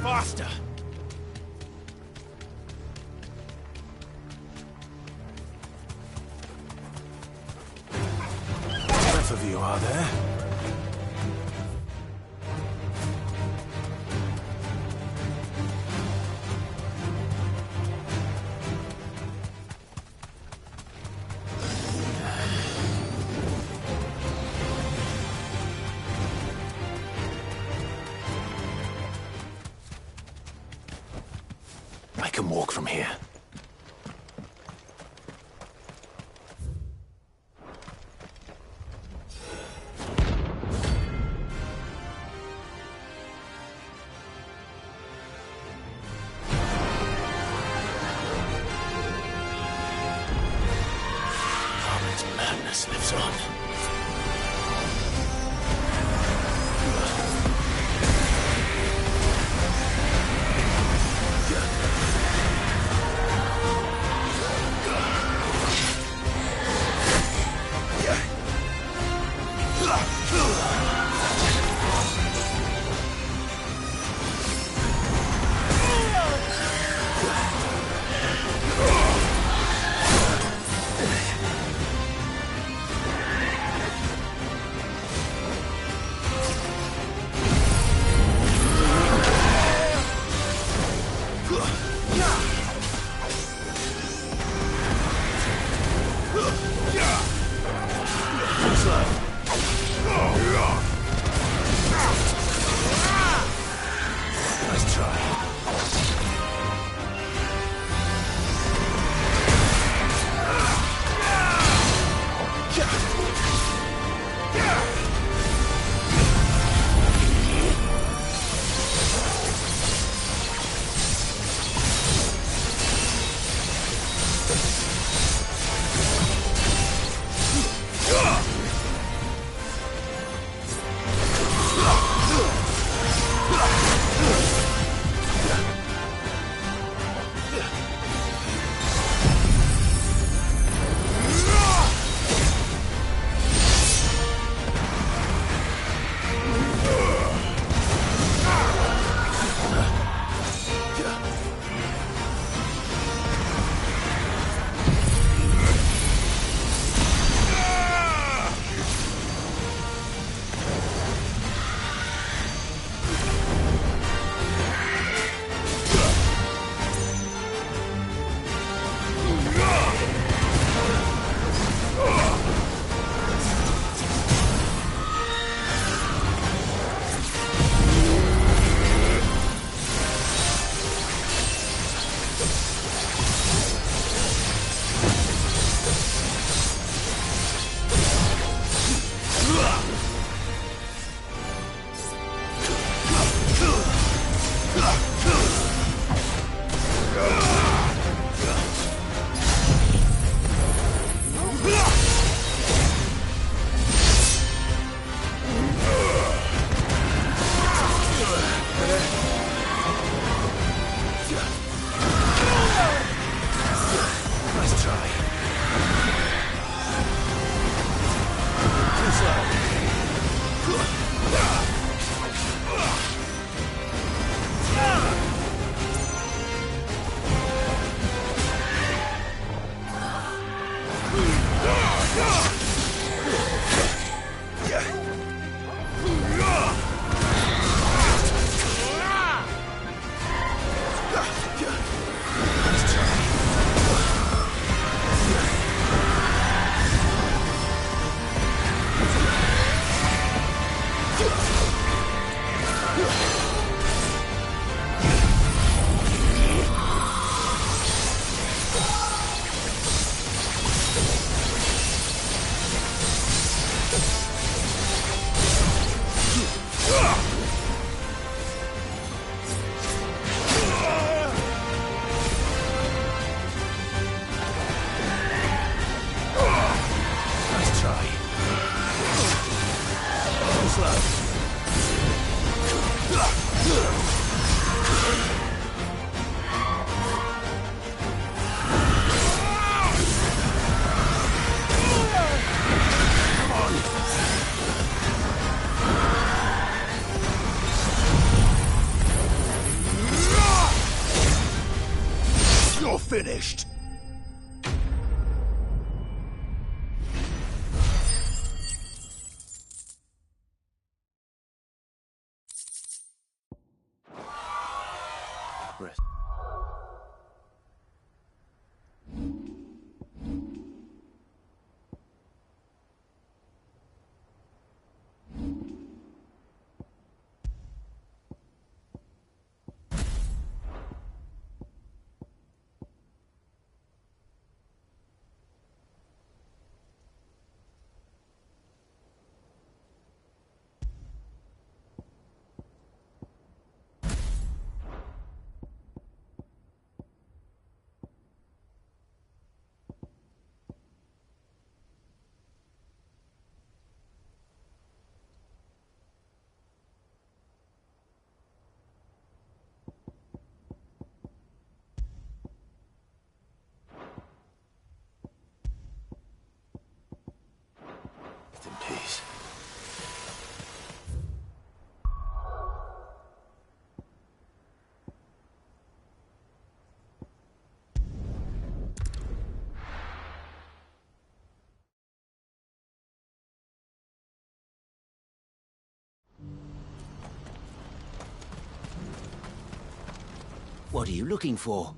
Faster! Enough of you, are there? I can walk from here. Carmen's madness lives on. Nice try. finished. Rest. In peace. What are you looking for?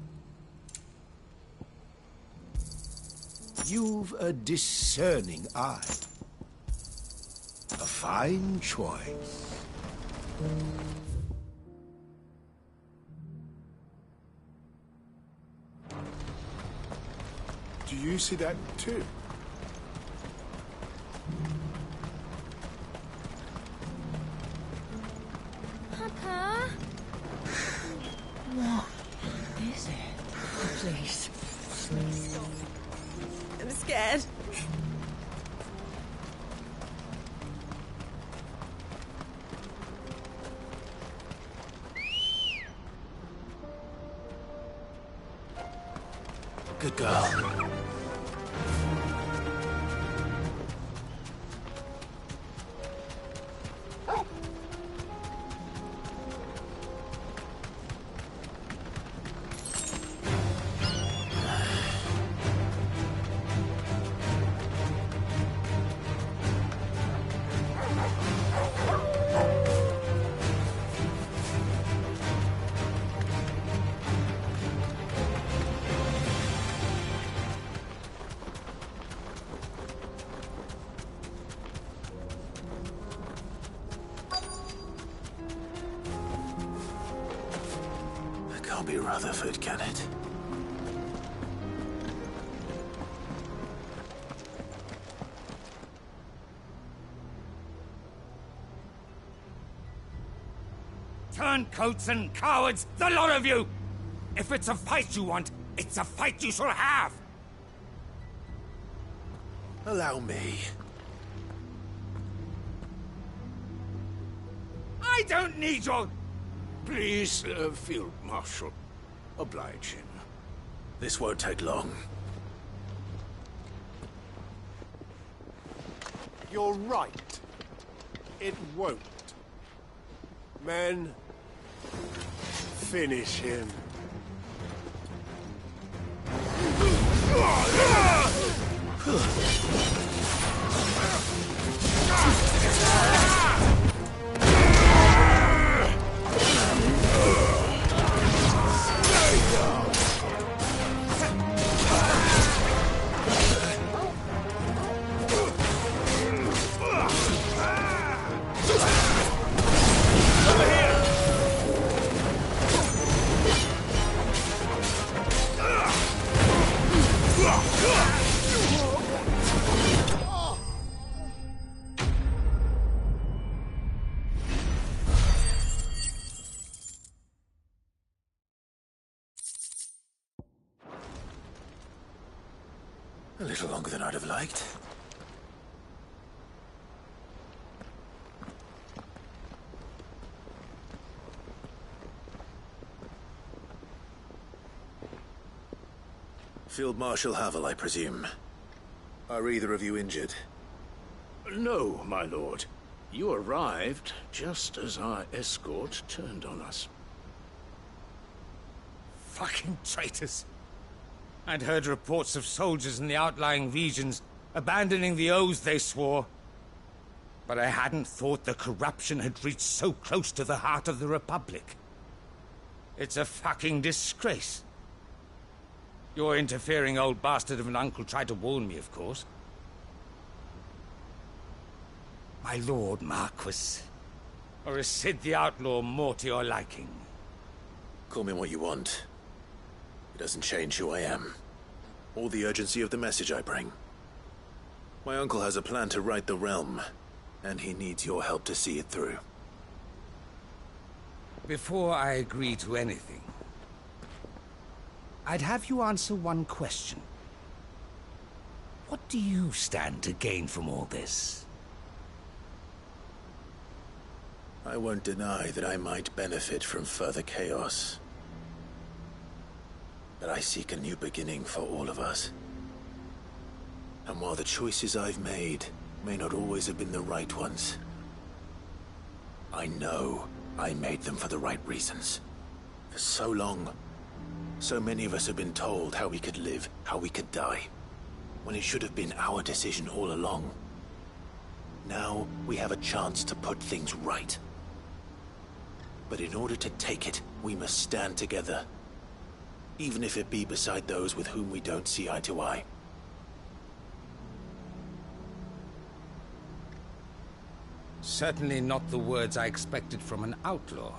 You've a discerning eye. A fine choice. Do you see that too? Papa? What is it? Please. Please stop. I'm scared. Good girl. Can't be Rutherford, can it? Turncoats and cowards, the lot of you! If it's a fight you want, it's a fight you shall have! Allow me. I don't need your... Please, Field Marshal. Oblige him. This won't take long. You're right. It won't. Men, finish him. A little longer than I'd have liked. Field Marshal Havel, I presume. Are either of you injured? No, my lord. You arrived just as our escort turned on us. Fucking traitors. I'd heard reports of soldiers in the outlying regions abandoning the oaths they swore. But I hadn't thought the corruption had reached so close to the heart of the Republic. It's a fucking disgrace. Your interfering old bastard of an uncle tried to warn me, of course. My lord Marquis. Or is Sid the Outlaw more to your liking? Call me what you want. It doesn't change who I am, or the urgency of the message I bring. My uncle has a plan to right the realm, and he needs your help to see it through. Before I agree to anything, I'd have you answer one question. What do you stand to gain from all this? I won't deny that I might benefit from further chaos. But I seek a new beginning for all of us. And while the choices I've made may not always have been the right ones, I know I made them for the right reasons. For so long, so many of us have been told how we could live, how we could die, when it should have been our decision all along. Now we have a chance to put things right. But in order to take it, we must stand together. Even if it be beside those with whom we don't see eye to eye. Certainly not the words I expected from an outlaw.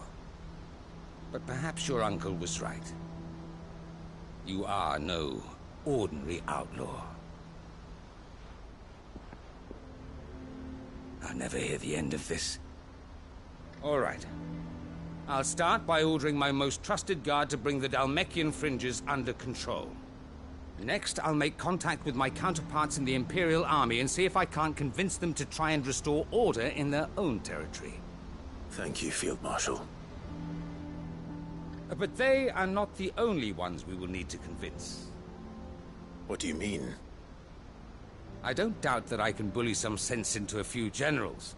But perhaps your uncle was right. You are no ordinary outlaw. I'll never hear the end of this. All right. I'll start by ordering my most trusted guard to bring the Dalmekian fringes under control. Next, I'll make contact with my counterparts in the Imperial Army and see if I can't convince them to try and restore order in their own territory. Thank you, Field Marshal. But they are not the only ones we will need to convince. What do you mean? I don't doubt that I can bully some sense into a few generals.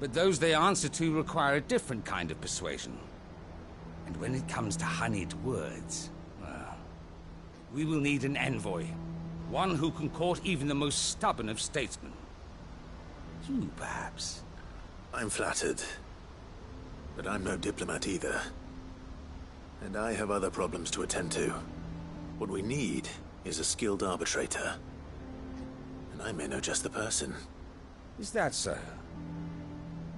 But those they answer to require a different kind of persuasion. And when it comes to honeyed words, well, we will need an envoy. One who can court even the most stubborn of statesmen. You, perhaps. I'm flattered. But I'm no diplomat either. And I have other problems to attend to. What we need is a skilled arbitrator. And I may know just the person. Is that so?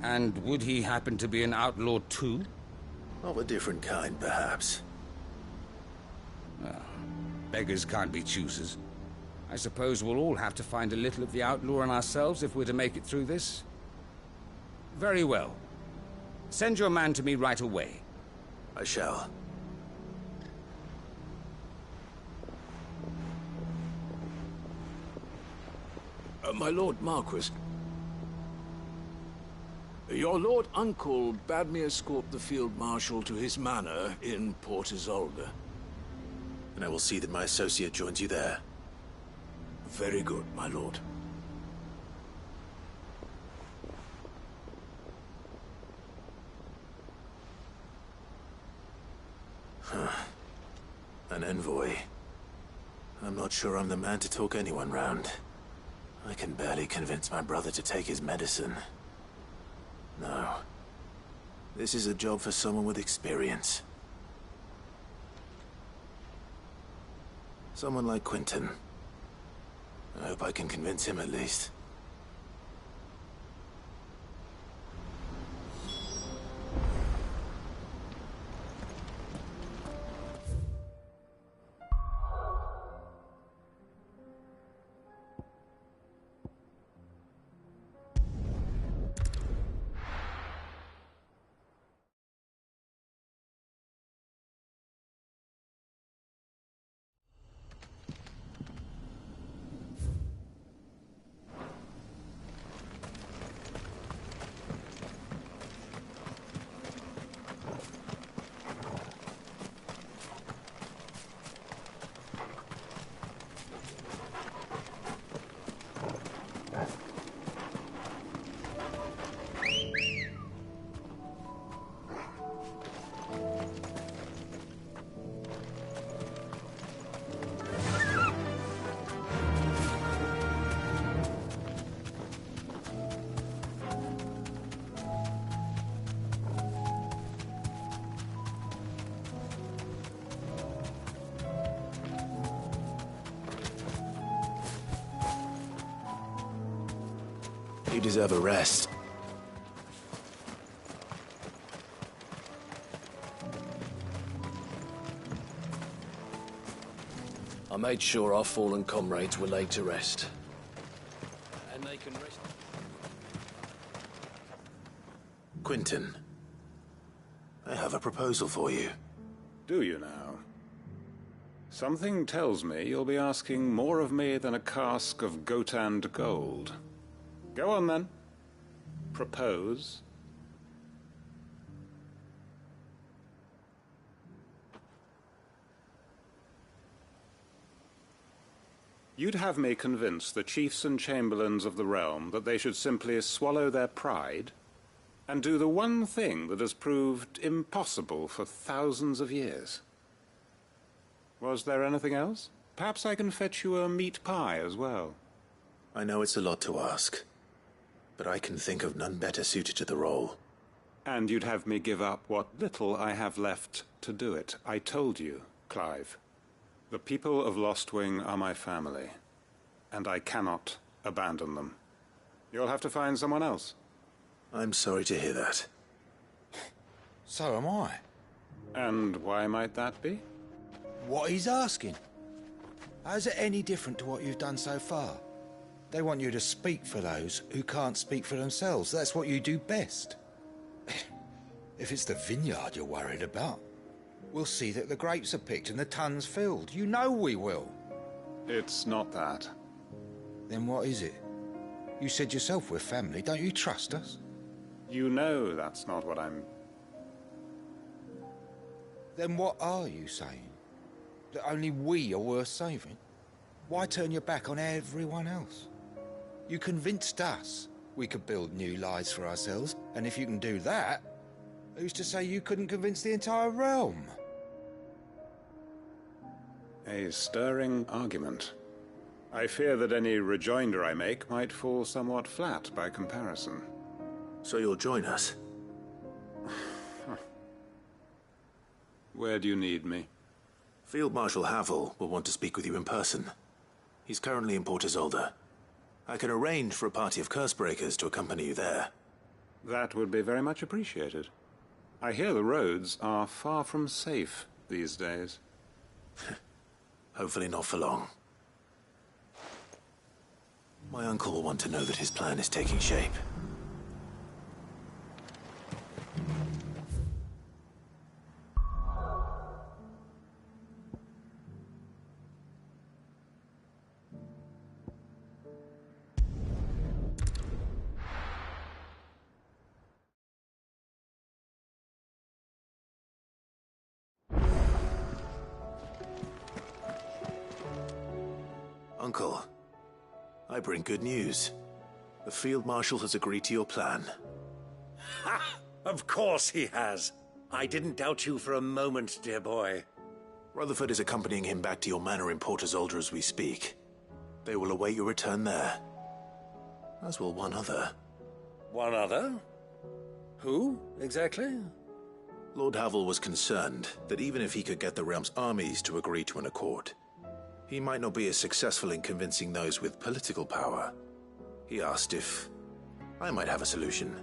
And would he happen to be an outlaw too? Of a different kind, perhaps. Well, beggars can't be choosers. I suppose we'll all have to find a little of the outlaw in ourselves if we're to make it through this. Very well. Send your man to me right away. I shall. My Lord Marquis, your Lord Uncle bade me escort the Field Marshal to his manor in Port Isolde. And I will see that my associate joins you there. Very good, my lord. An envoy. I'm not sure I'm the man to talk anyone round. I can barely convince my brother to take his medicine. No. This is a job for someone with experience. Someone like Quentin. I hope I can convince him at least. You deserve a rest. I made sure our fallen comrades were laid to rest. And they can rest. Quentin, I have a proposal for you. Do you now? Something tells me you'll be asking more of me than a cask of Gotand gold. Go on then. Propose. You'd have me convince the chiefs and chamberlains of the realm that they should simply swallow their pride and do the one thing that has proved impossible for thousands of years. Was there anything else? Perhaps I can fetch you a meat pie as well. I know it's a lot to ask, but I can think of none better suited to the role. And you'd have me give up what little I have left to do it. I told you, Clive. The people of Lostwing are my family, and I cannot abandon them. You'll have to find someone else. I'm sorry to hear that. So am I. And why might that be? What he's asking. How's it any different to what you've done so far? They want you to speak for those who can't speak for themselves. That's what you do best. If it's the vineyard you're worried about, we'll see that the grapes are picked and the tons filled. You know we will. It's not that. Then what is it? You said yourself we're family. Don't you trust us? You know that's not what I'm... Then what are you saying? That only we are worth saving? Why turn your back on everyone else? You convinced us we could build new lives for ourselves, and if you can do that, who's to say you couldn't convince the entire realm? A stirring argument. I fear that any rejoinder I make might fall somewhat flat by comparison. So you'll join us? Where do you need me? Field Marshal Havel will want to speak with you in person. He's currently in Port Isolde. I can arrange for a party of Cursebreakers to accompany you there. That would be very much appreciated. I hear the roads are far from safe these days. Hopefully not for long. My uncle will want to know that his plan is taking shape. Uncle, I bring good news. The Field Marshal has agreed to your plan. Ha! Of course he has. I didn't doubt you for a moment, dear boy. Rutherford is accompanying him back to your manor in Port Isolde as we speak. They will await your return there. As will one other. One other? Who, exactly? Lord Havel was concerned that even if he could get the realm's armies to agree to an accord, he might not be as successful in convincing those with political power. He asked if I might have a solution,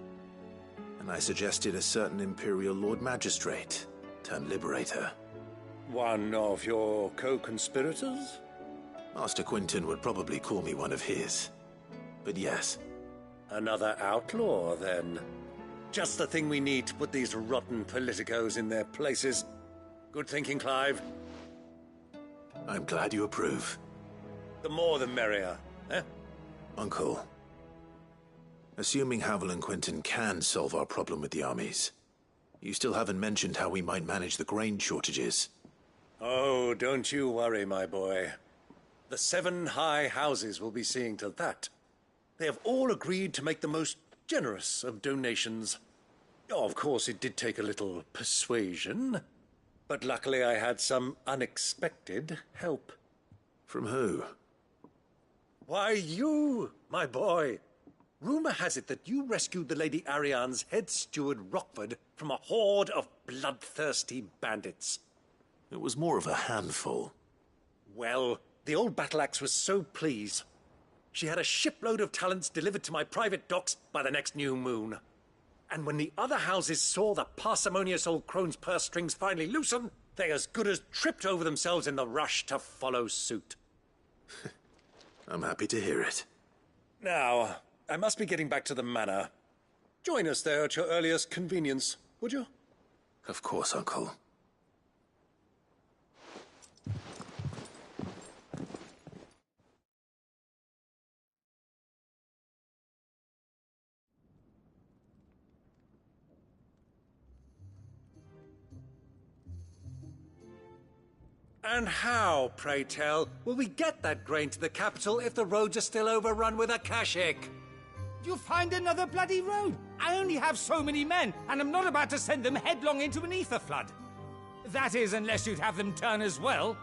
and I suggested a certain Imperial Lord Magistrate turned Liberator. One of your co-conspirators? Master Quentin would probably call me one of his, but yes. Another outlaw, then. Just the thing we need to put these rotten politicos in their places. Good thinking, Clive. I'm glad you approve. The more the merrier, eh? Uncle, assuming Havel and Quentin can solve our problem with the armies, you still haven't mentioned how we might manage the grain shortages. Oh, don't you worry, my boy. The 7 high houses will be seeing to that. They have all agreed to make the most generous of donations. Oh, of course, it did take a little persuasion, but luckily I had some unexpected help. From who? Why, you, my boy. Rumor has it that you rescued the Lady Ariane's head steward Rockford from a horde of bloodthirsty bandits. It was more of a handful. Well, the old battle axe was so pleased. she had a shipload of talents delivered to my private docks by the next new moon. And when the other houses saw the parsimonious old crone's purse strings finally loosen, they as good as tripped over themselves in the rush to follow suit. I'm happy to hear it. Now, I must be getting back to the manor. Join us there at your earliest convenience, would you? Of course, Uncle. And how, pray tell, will we get that grain to the capital if the roads are still overrun with akashic? You'll find another bloody road. I only have so many men, and I'm not about to send them headlong into an ether flood. That is, unless you'd have them turn as well.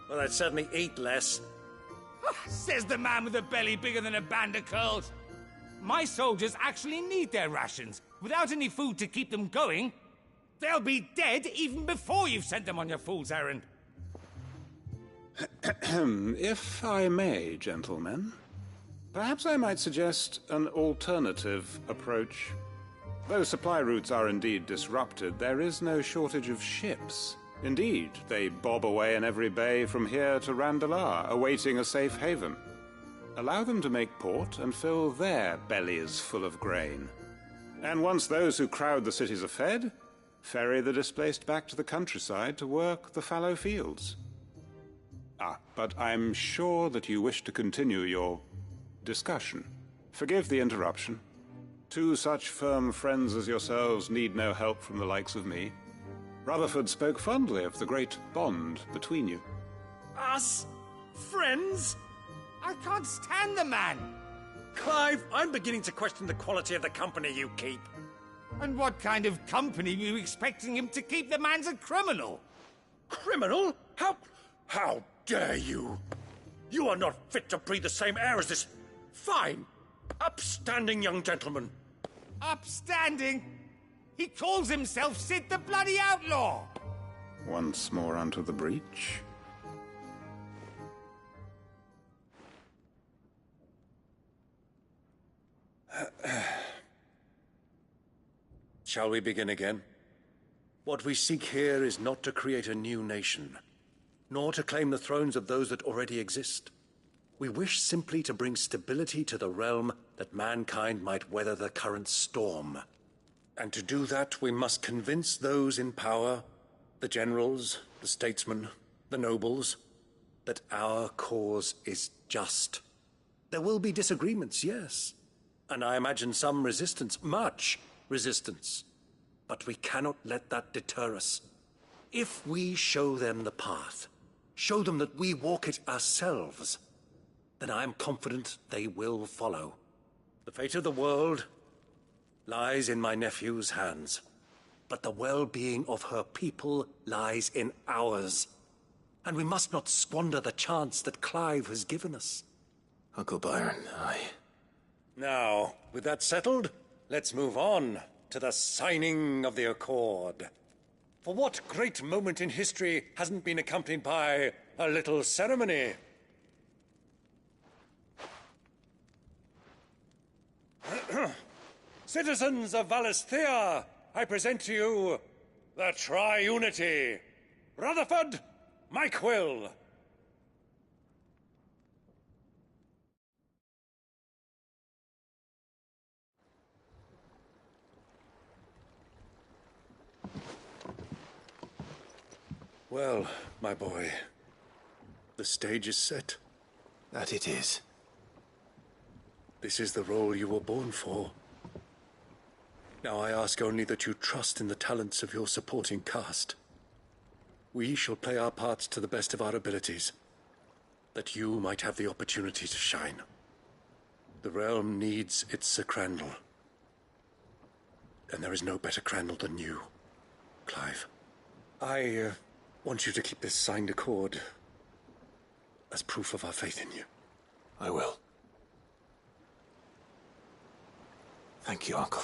Well, I'd certainly eat less. Says the man with a belly bigger than a band of curls. My soldiers actually need their rations. Without any food to keep them going, they'll be dead even before you've sent them on your fool's errand. If I may, gentlemen, perhaps I might suggest an alternative approach. Though supply routes are indeed disrupted, there is no shortage of ships. Indeed, they bob away in every bay from here to Randalar, awaiting a safe haven. Allow them to make port and fill their bellies full of grain. And once those who crowd the cities are fed, ferry the displaced back to the countryside to work the fallow fields. But I'm sure that you wish to continue your discussion. Forgive the interruption. Two such firm friends as yourselves need no help from the likes of me. Rutherford spoke fondly of the great bond between you. Us? Friends? I can't stand the man. Clive, I'm beginning to question the quality of the company you keep. And what kind of company were you expecting him to keep? The man's a criminal. Criminal? How dare you? You are not fit to breathe the same air as this fine, upstanding young gentleman. Upstanding? He calls himself Sid the Bloody Outlaw. Once more onto the breach. Shall we begin again? What we seek here is not to create a new nation, nor to claim the thrones of those that already exist. We wish simply to bring stability to the realm that mankind might weather the current storm. And to do that, we must convince those in power, the generals, the statesmen, the nobles, that our cause is just. There will be disagreements, yes, and I imagine some resistance, much resistance. But we cannot let that deter us. If we show them the path, show them that we walk it ourselves, then I am confident they will follow. The fate of the world lies in my nephew's hands, but the well-being of her people lies in ours. And we must not squander the chance that Clive has given us. Uncle Byron, Now, with that settled, let's move on to the signing of the Accord. For what great moment in history hasn't been accompanied by a little ceremony? Citizens of Valisthea, I present to you the Tri-Unity. Rutherford, Mike Will. Well, my boy, the stage is set. that it is. This is the role you were born for. Now I ask only that you trust in the talents of your supporting cast. We shall play our parts to the best of our abilities, that you might have the opportunity to shine. The realm needs its Sir Crandall. And there is no better Crandall than you, Clive. I want you to keep this signed accord as proof of our faith in you. I will. Thank you, Uncle.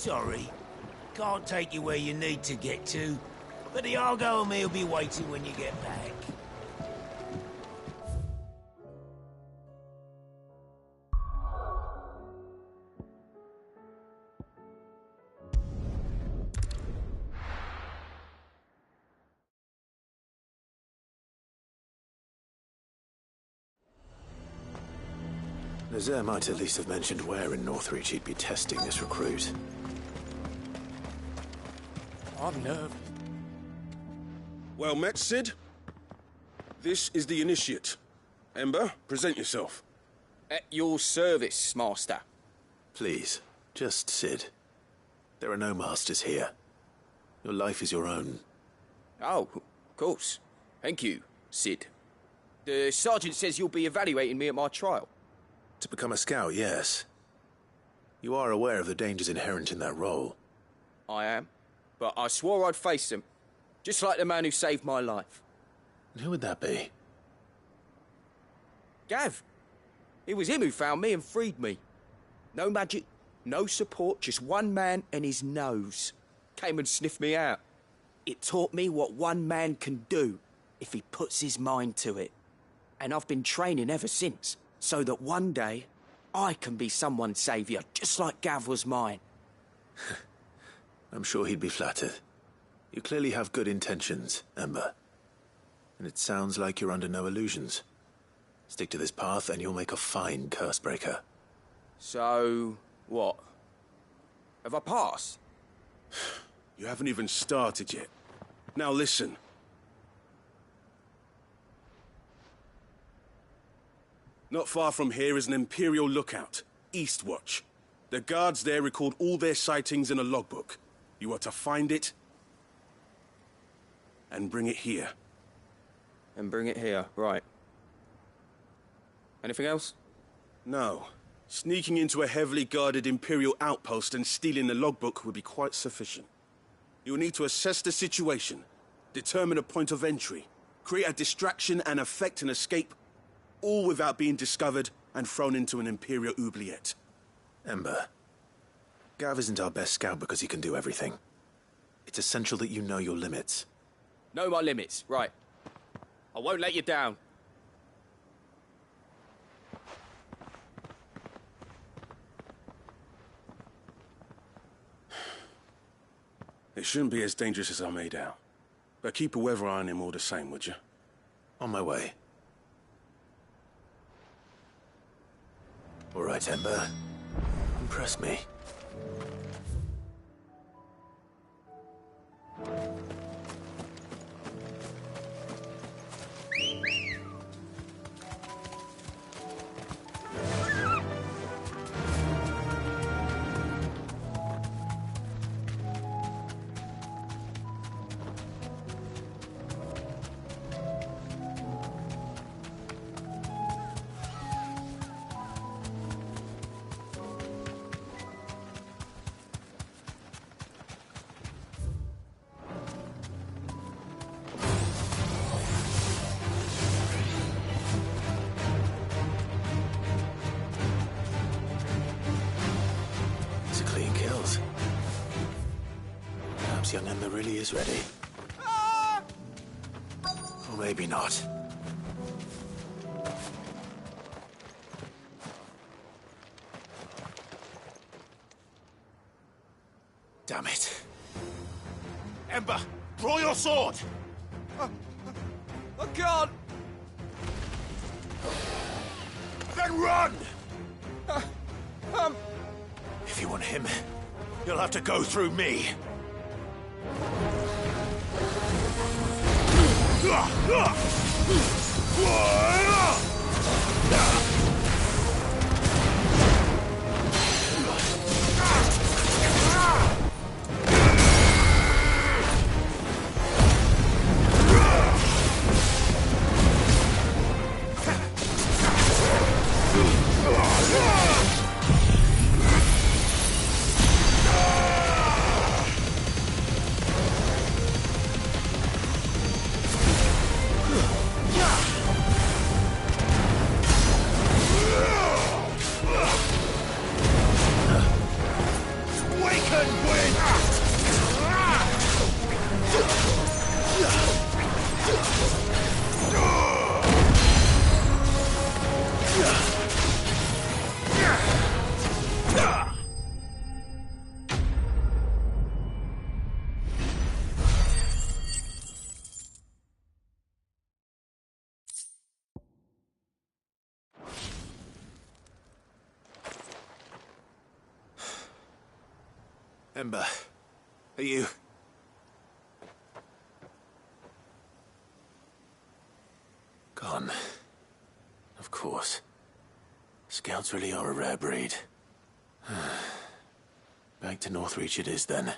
Sorry. Can't take you where you need to get to, but the Argo and me will be waiting when you get back. Nazaire might at least have mentioned where in Northreach he'd be testing this recruit. I'm nervous. Well met, Cid. This is the Initiate. Ember, present yourself. At your service, Master. Please, just Cid. There are no masters here. Your life is your own. Oh, of course. Thank you, Cid. The Sergeant says you'll be evaluating me at my trial. To become a scout, yes. You are aware of the dangers inherent in that role. I am. But I swore I'd face them. Just like the man who saved my life. And who would that be? Gav. It was him who found me and freed me. No magic, no support, just one man and his nose. Came and sniffed me out. It taught me what one man can do if he puts his mind to it. And I've been training ever since, so that one day I can be someone's saviour, just like Gav was mine. I'm sure he'd be flattered. You clearly have good intentions, Ember. And it sounds like you're under no illusions. Stick to this path and you'll make a fine cursebreaker. So, what? Have I passed? You haven't even started yet. Now listen. Not far from here is an Imperial lookout, Eastwatch. The guards there record all their sightings in a logbook. You are to find it and bring it here. And bring it here, right. Anything else? No. Sneaking into a heavily guarded Imperial outpost and stealing the logbook would be quite sufficient. You'll need to assess the situation, determine a point of entry, create a distraction and effect an escape, all without being discovered and thrown into an Imperial oubliette. Ember, Gav isn't our best scout because he can do everything. It's essential that you know your limits. Know my limits, right. I won't let you down. It shouldn't be as dangerous as I made out. But keep a weather eye on him all the same, would you? On my way. All right, Ember. Impress me. Young Ember really is ready. Or maybe not. Damn it. Ember, draw your sword! I can't! Then run! If you want him, you'll have to go through me. Ember, are you... Gone. Of course. Scouts really are a rare breed. Back to Northreach it is, then.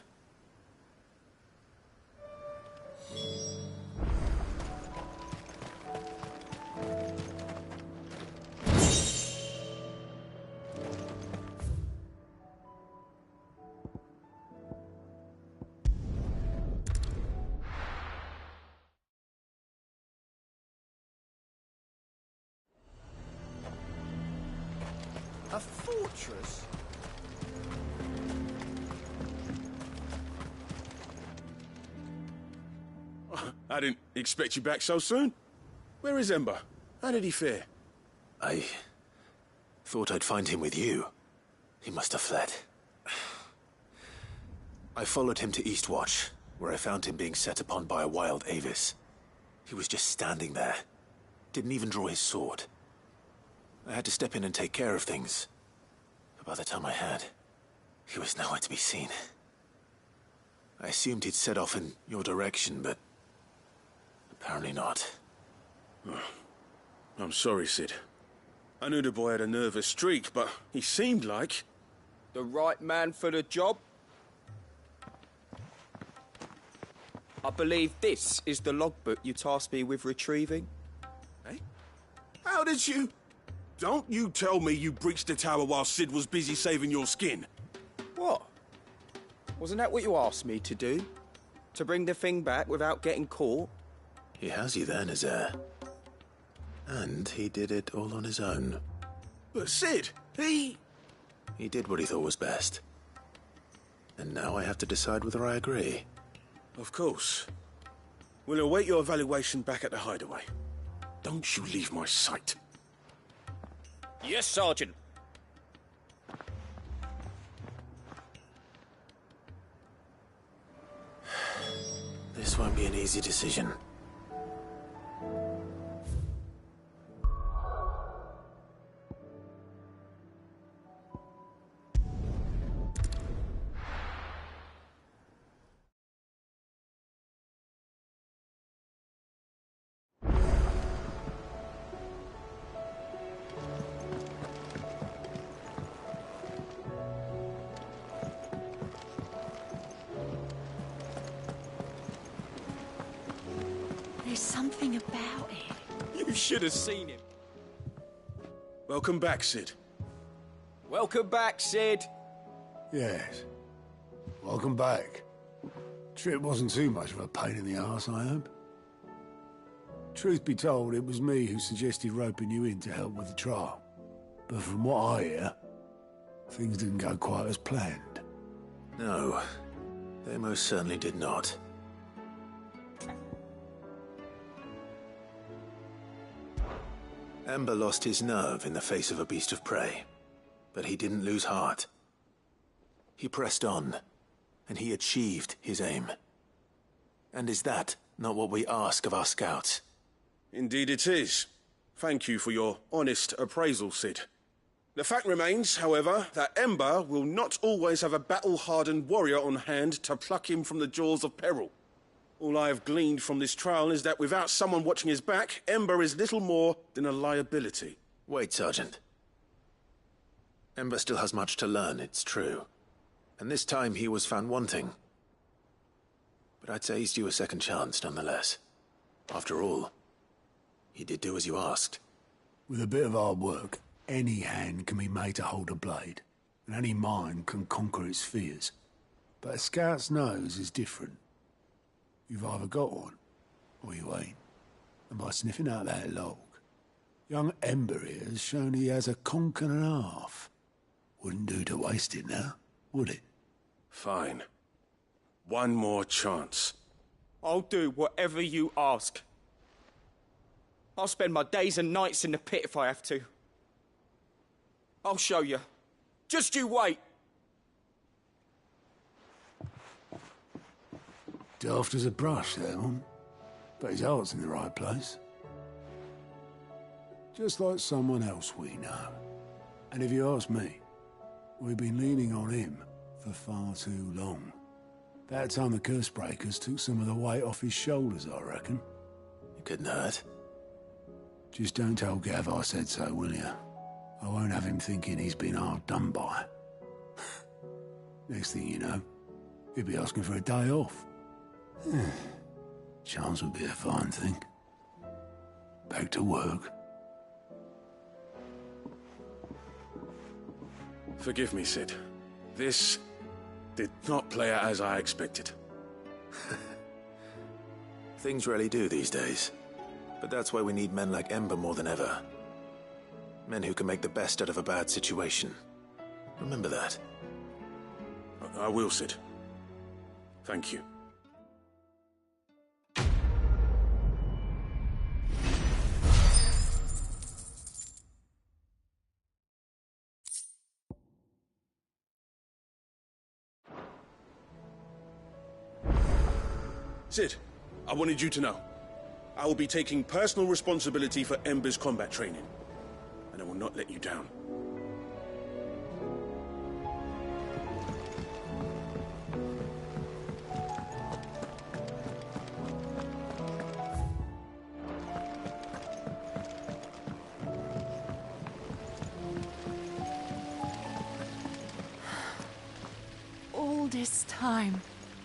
A fortress? I didn't expect you back so soon. Where is Ember? How did he fare? I thought I'd find him with you. He must have fled. I followed him to Eastwatch, where I found him being set upon by a wild Avis. He was just standing there. Didn't even draw his sword. I had to step in and take care of things. But by the time I had, he was nowhere to be seen. I assumed he'd set off in your direction, but apparently not. I'm sorry, Sid. I knew the boy had a nervous streak, but he seemed like... The right man for the job? I believe this is the logbook you tasked me with retrieving. Eh? How did you... Don't you tell me you breached the tower while Sid was busy saving your skin. What? Wasn't that what you asked me to do? To bring the thing back without getting caught? He has you then, his heir. And he did it all on his own. But Sid, he did what he thought was best. And now I have to decide whether I agree. Of course. We'll await your evaluation back at the hideaway. Don't you leave my sight. Yes, Sergeant. This won't be an easy decision. There's something about it. You should have seen him. Welcome back, Sid. Welcome back, Sid. Yes. Welcome back. Trip wasn't too much of a pain in the arse, I hope. Truth be told, it was me who suggested roping you in to help with the trial. But from what I hear, things didn't go quite as planned. No, they most certainly did not. Ember lost his nerve in the face of a beast of prey, but he didn't lose heart. He pressed on, and he achieved his aim. And is that not what we ask of our scouts? Indeed it is. Thank you for your honest appraisal, Sid. The fact remains, however, that Ember will not always have a battle-hardened warrior on hand to pluck him from the jaws of peril. All I have gleaned from this trial is that without someone watching his back, Ember is little more than a liability. Wait, Sergeant. Ember still has much to learn, it's true. And this time he was found wanting. But I'd say he's due a second chance, nonetheless. After all, he did do as you asked. With a bit of hard work, any hand can be made to hold a blade, and any mind can conquer its fears. But a scout's nose is different. You've either got one, or you ain't. And by sniffing out that log, young Ember here has shown he has a conk and a half. Wouldn't do to waste it now, would it? Fine. One more chance. I'll do whatever you ask. I'll spend my days and nights in the pit if I have to. I'll show you. Just you wait. Daft as a brush, that one. But his heart's in the right place. Just like someone else we know. And if you ask me, we've been leaning on him for far too long. That time the curse breakers took some of the weight off his shoulders, I reckon. It couldn't hurt. Just don't tell Gav I said so, will you? I won't have him thinking he's been hard done by. Next thing you know, he'll be asking for a day off. Chance would be a fine thing. Back to work. Forgive me, Sid. This did not play out as I expected. Things really do these days. But that's why we need men like Ember more than ever. Men who can make the best out of a bad situation. Remember that. I will, Sid. Thank you. Sid, I wanted you to know. I will be taking personal responsibility for Ember's combat training, and I will not let you down. All this time,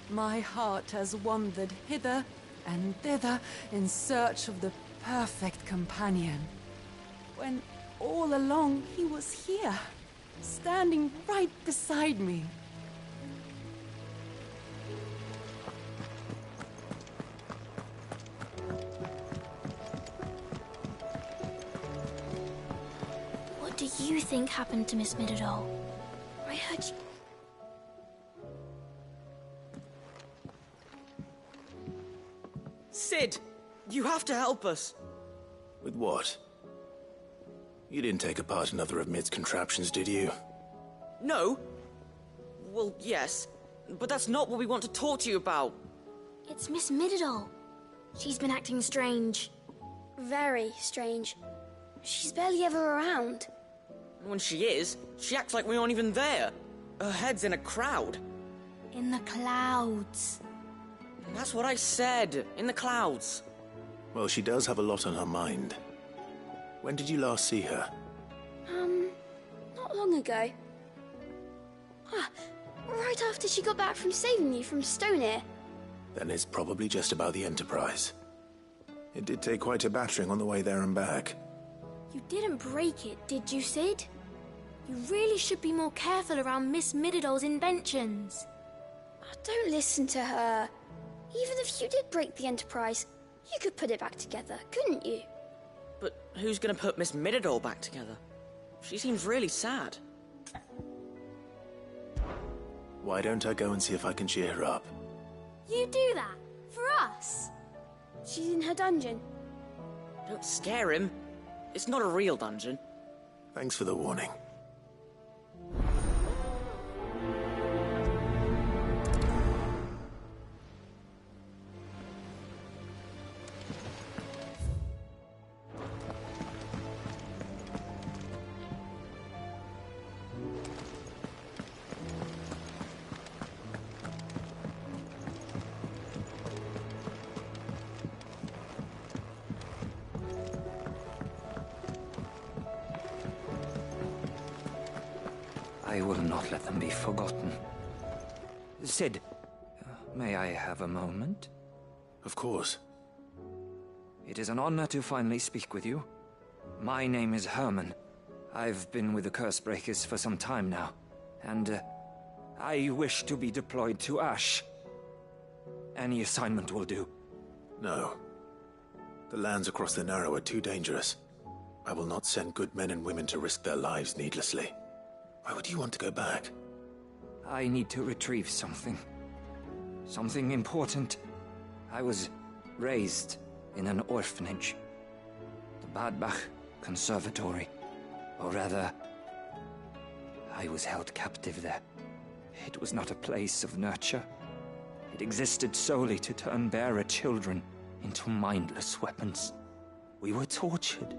my heart has wandered hither and thither in search of the perfect companion. When all along he was here, standing right beside me. What do you think happened to Miss Midadol? I heard you... Sid, you have to help us. With what? You didn't take apart another of Mid's contraptions, did you? No. Well, yes, but that's not what we want to talk to you about. It's Miss Midadol. She's been acting strange. Very strange. She's barely ever around. When she is, she acts like we aren't even there. Her head's in a crowd. In the clouds. That's what I said. In the clouds. Well, she does have a lot on her mind. When did you last see her? Not long ago. Right after she got back from saving you from Stonear. Then it's probably just about the Enterprise. It did take quite a battering on the way there and back. You didn't break it, did you, Sid? You really should be more careful around Miss Midadol's inventions. Don't listen to her. Even if you did break the Enterprise, you could put it back together, couldn't you? But who's gonna put Miss Midadol back together? She seems really sad. Why don't I go and see if I can cheer her up? You do that? For us? She's in her dungeon. Don't scare him. It's not a real dungeon. Thanks for the warning. I will not let them be forgotten. Sid, may I have a moment? Of course. It is an honor to finally speak with you. My name is Herman. I've been with the Cursebreakers for some time now, and I wish to be deployed to Ash. Any assignment will do. No. The lands across the Narrow are too dangerous. I will not send good men and women to risk their lives needlessly. Why would you want to go back? I need to retrieve something. Something important. I was raised in an orphanage. The Badbach Conservatory. Or rather, I was held captive there. It was not a place of nurture. It existed solely to turn bearer children into mindless weapons. We were tortured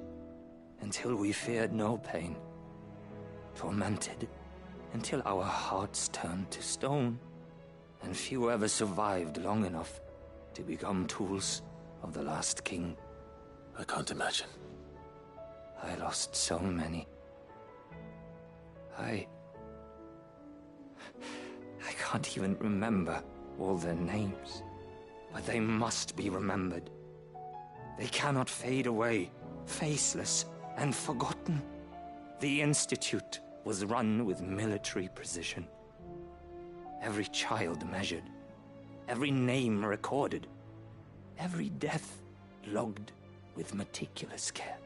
until we feared no pain. Tormented until our hearts turned to stone, and few ever survived long enough to become tools of the last king. I can't imagine. I lost so many. I can't even remember all their names, but they must be remembered. They cannot fade away, faceless and forgotten. The Institute was run with military precision. Every child measured, every name recorded, every death logged with meticulous care.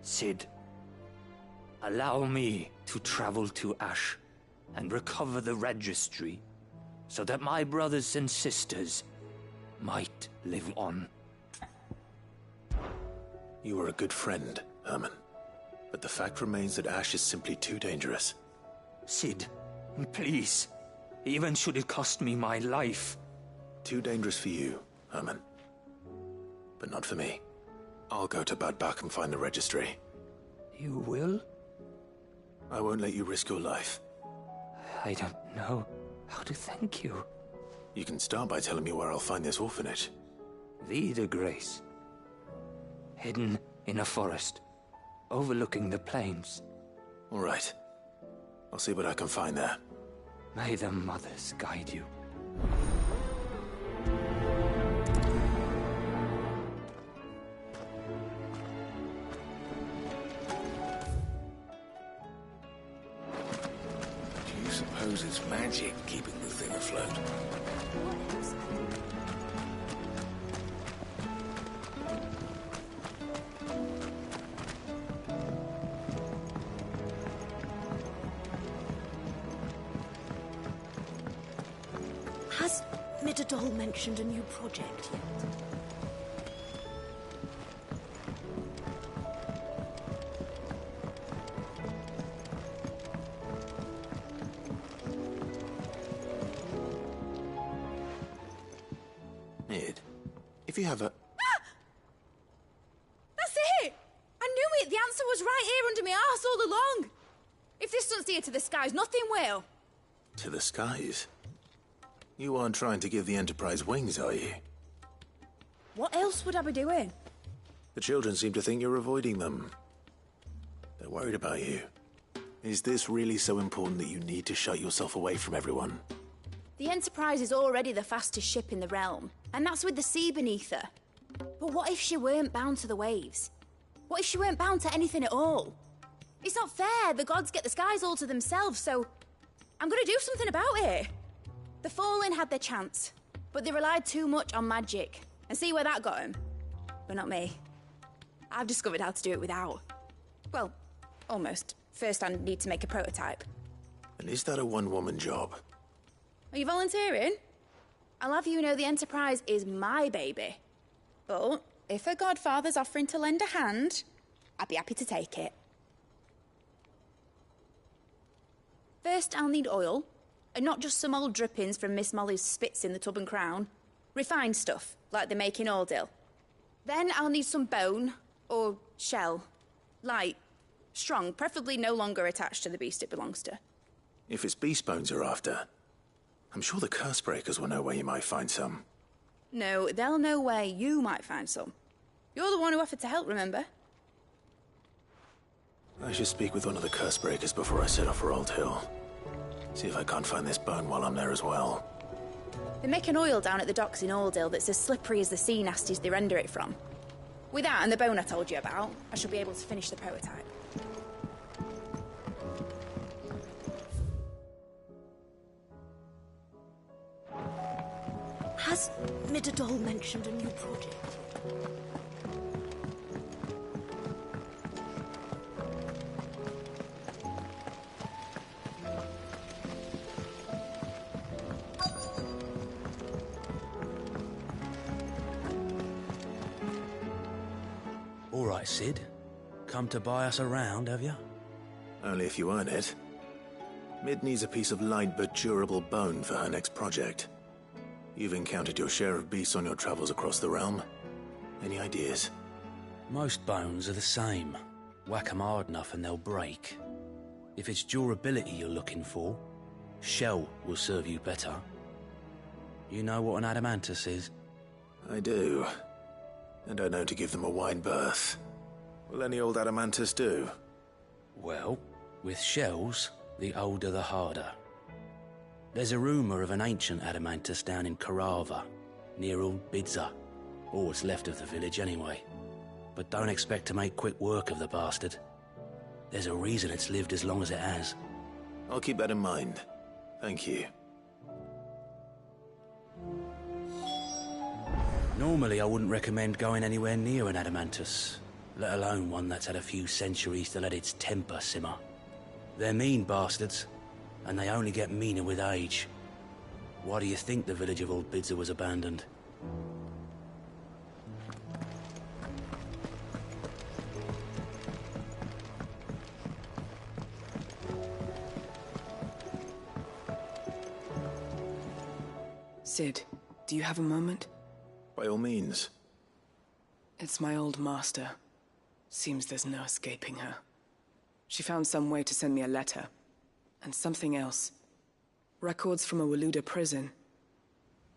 Cid, allow me to travel to Ash and recover the registry so that my brothers and sisters might live on. You are a good friend, Herman. But the fact remains that Ash is simply too dangerous. Cid, please. Even should it cost me my life. Too dangerous for you, Herman. But not for me. I'll go to Bad Bach and find the registry. You will? I won't let you risk your life. I don't know how to thank you. You can start by telling me where I'll find this orphanage. Vie de Grace. Hidden in a forest, overlooking the plains. All right. I'll see what I can find there. May the mothers guide you. Do you suppose it's magic keeping the thing afloat? Has Midadol mentioned a new project yet? Mid, if you have a... That's it! I knew it! The answer was right here under my arse all along! If this doesn't steer to the skies, nothing will! To the skies? You aren't trying to give the Enterprise wings, are you? What else would I be doing? The children seem to think you're avoiding them. They're worried about you. Is this really so important that you need to shut yourself away from everyone? The Enterprise is already the fastest ship in the realm, and that's with the sea beneath her. But what if she weren't bound to the waves? What if she weren't bound to anything at all? It's not fair. The gods get the skies all to themselves, so I'm gonna do something about it. The Fallen had their chance, but they relied too much on magic. And see where that got them? But not me. I've discovered how to do it without. Well, almost. First I need to make a prototype. And is that a one-woman job? Are you volunteering? I'll have you know the Enterprise is my baby. But if a godfather's offering to lend a hand, I'd be happy to take it. First, I'll need oil, and not just some old drippings from Miss Molly's spits in the Tub and Crown. Refined stuff, like they make in Ordil. Then I'll need some bone, or shell. Light, strong, preferably no longer attached to the beast it belongs to. If it's beast bones you're after, I'm sure the curse breakers will know where you might find some. No, they'll know where you might find some. You're the one who offered to help, remember? I should speak with one of the curse breakers before I set off for Old Hill. See if I can't find this bone while I'm there as well. They make an oil down at the docks in Aldale that's as slippery as the sea nasties they render it from. With that and the bone I told you about, I shall be able to finish the prototype. Has Midadol mentioned a new project? All right, Cid. Come to buy us around, have you? Only if you earn it. Mid needs a piece of light but durable bone for her next project. You've encountered your share of beasts on your travels across the realm. Any ideas? Most bones are the same. Whack 'em hard enough and they'll break. If it's durability you're looking for, shell will serve you better. You know what an adamantus is? I do. And I know to give them a wine berth. Will any old adamantus do? Well, with shells, the older the harder. There's a rumour of an ancient adamantus down in Carava, near old Bidza. Or what's left of the village anyway. But don't expect to make quick work of the bastard. There's a reason it's lived as long as it has. I'll keep that in mind. Thank you. Normally I wouldn't recommend going anywhere near an adamantus, let alone one that's had a few centuries to let its temper simmer. They're mean bastards, and they only get meaner with age. Why do you think the village of Old Bidza was abandoned? Sid, do you have a moment? By all means. It's my old master. Seems there's no escaping her. She found some way to send me a letter. And something else. Records from a Waluda prison.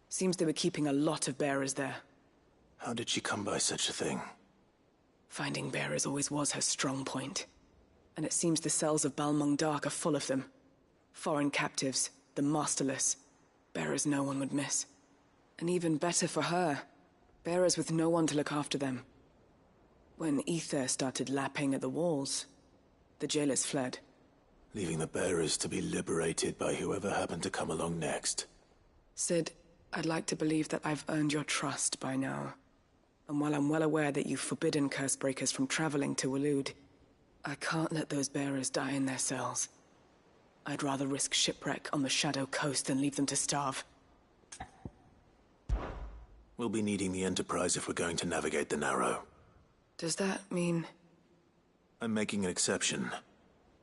Seems they were keeping a lot of bearers there. How did she come by such a thing? Finding bearers always was her strong point. And it seems the cells of Balmung Dark are full of them. Foreign captives, the masterless. Bearers no one would miss. And even better for her, bearers with no one to look after them. When ether started lapping at the walls, the jailers fled. Leaving the bearers to be liberated by whoever happened to come along next. Sid, I'd like to believe that I've earned your trust by now. And while I'm well aware that you've forbidden Cursebreakers from traveling to Waloed, I can't let those bearers die in their cells. I'd rather risk shipwreck on the Shadow Coast than leave them to starve. We'll be needing the Enterprise if we're going to navigate the Narrow. Does that mean... I'm making an exception,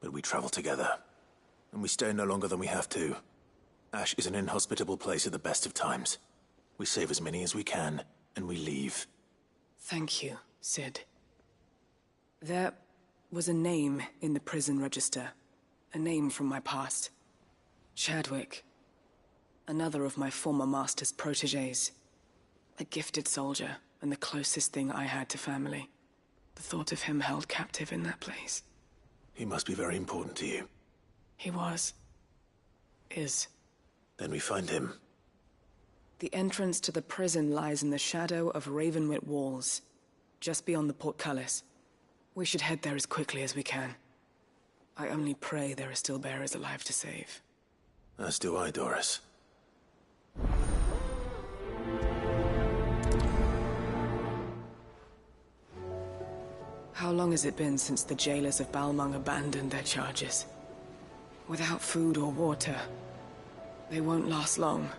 but we travel together. And we stay no longer than we have to. Ash is an inhospitable place at the best of times. We save as many as we can, and we leave. Thank you, Sid. There was a name in the prison register. A name from my past. Chadwick. Another of my former master's protégés. A gifted soldier, and the closest thing I had to family. The thought of him held captive in that place. He must be very important to you. He was. Is. Then we find him. The entrance to the prison lies in the shadow of Ravenwit Walls, just beyond the portcullis. We should head there as quickly as we can. I only pray there are still bearers alive to save. As do I, Doris. How long has it been since the jailers of Balmung abandoned their charges? Without food or water, they won't last long.